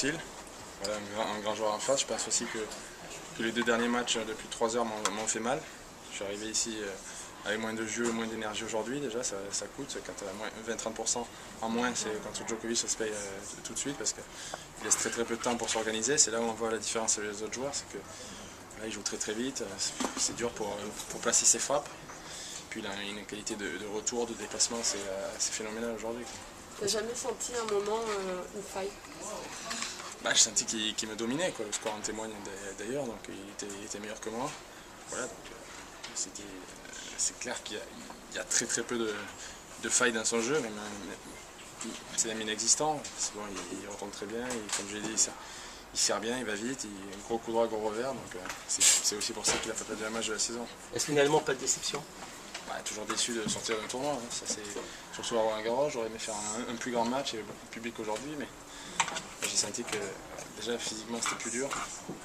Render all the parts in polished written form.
difficile. Voilà, un grand joueur en face. Je pense aussi que les 2 derniers matchs depuis 3 heures m'ont fait mal. Je suis arrivé ici avec moins de jeu, moins d'énergie aujourd'hui. Déjà, ça coûte. Quand tu as 20-30% en moins, contre Djokovic, ça se paye tout de suite parce qu'il laisse très peu de temps pour s'organiser. C'est là où on voit la différence avec les autres joueurs. C'est que là, il joue très vite. C'est dur pour placer ses frappes. Puis il a une qualité de retour, de déplacement, c'est phénoménal aujourd'hui. Tu n'as jamais senti un moment une faille? J'ai senti qu'il me dominait, quoi. Le score en témoigne d'ailleurs, donc il était meilleur que moi. Voilà, donc c'est clair qu'il y a très peu de failles dans son jeu, même c'est même inexistant. Bon, il retombe très bien, et comme je l'ai dit, il sert bien, il va vite, un gros coup droit, gros revers, donc c'est aussi pour ça qu'il a fait le deuxième match de la saison. Est-ce finalement pas de déception? Toujours déçu de sortir d'un tournoi, hein. Ça, surtout à Roland-Garros, j'aurais aimé faire un plus grand match, il y avait beaucoup de public aujourd'hui, mais j'ai senti que déjà physiquement c'était plus dur,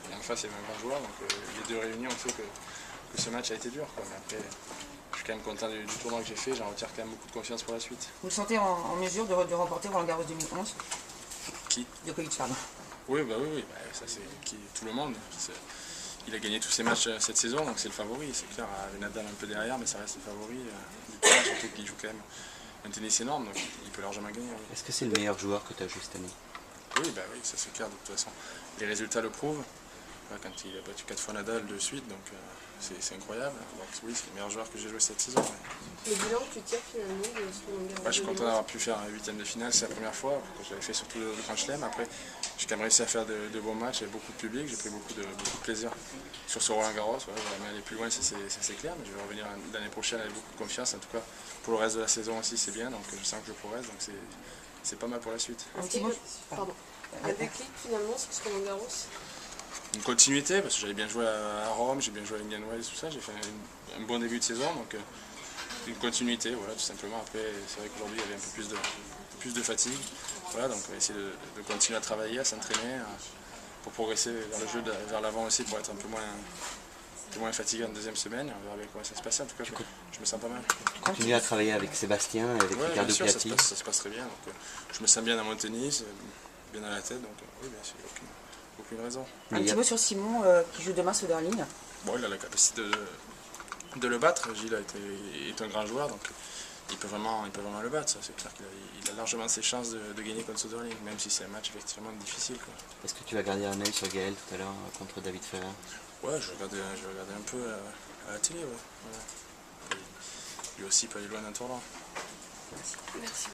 et en face il y avait un grand joueur, donc les 2 réunions ont fait que ce match a été dur, quoi. Mais après, je suis quand même content du tournoi que j'ai fait, j'en retire quand même beaucoup de confiance pour la suite. Vous vous sentez en mesure de remporter Roland-Garros 2011? Qui? Djokovic, pardon. Oui, ça c'est tout le monde. Il a gagné tous ses matchs cette saison, donc c'est le favori, c'est clair. Avec Nadal un peu derrière, mais ça reste le favori du tournoi, surtout qu'il joue quand même un tennis énorme, donc il peut largement gagner. Oui. Est-ce que c'est le meilleur joueur que tu as joué cette année? Oui, ça c'est clair, de toute façon. Les résultats le prouvent. Quand il a battu 4 fois Nadal de suite, donc c'est incroyable. Donc oui, c'est le meilleur joueur que j'ai joué cette saison. Le bilan que tu tires finalement de ce Roland-Garros? Je suis content d'avoir pu faire un 8e de finale, c'est la première fois, que j'avais fait surtout le Grand Chelem. Après, j'ai quand même réussi à faire de bons matchs, avec beaucoup de public, j'ai pris beaucoup de plaisir sur ce Roland-Garros. Voilà, j'aimerais aller plus loin, ça c'est clair, mais je vais revenir l'année prochaine avec beaucoup de confiance. En tout cas, pour le reste de la saison aussi, c'est bien, donc je sens que je progresse, donc c'est pas mal pour la suite. Pardon. Un déclic finalement sur ce Roland-Garros? Une continuité, parce que j'avais bien joué à Rome, j'ai bien joué à Indian Wells, tout ça, j'ai fait un bon début de saison, donc une continuité, voilà, tout simplement. Après, c'est vrai qu'aujourd'hui, il y avait un peu plus de fatigue, voilà, donc on va essayer de continuer à travailler, à s'entraîner, pour progresser vers le jeu, vers l'avant aussi, pour être un peu moins fatigué en 2e semaine, on verra bien comment ça se passe. En tout cas, je me sens pas mal. Continue à travailler avec Sébastien et avec Ricardo Piatti. Ça se passe très bien, donc je me sens bien dans mon tennis, bien dans la tête, donc oui, bien sûr, aucune raison. Un petit mot sur Simon qui joue demain Soderling. Bon, il a la capacité de le battre. Gilles est un grand joueur, donc il peut vraiment le battre. C'est clair qu'il a largement ses chances de gagner contre Soderling, même si c'est un match effectivement difficile. Est-ce que tu vas garder un œil sur Gaël tout à l'heure contre David Ferrer? Ouais, je vais regarder un peu à la télé. Ouais. Voilà. Lui aussi peut aller loin d'un tournoi. Merci.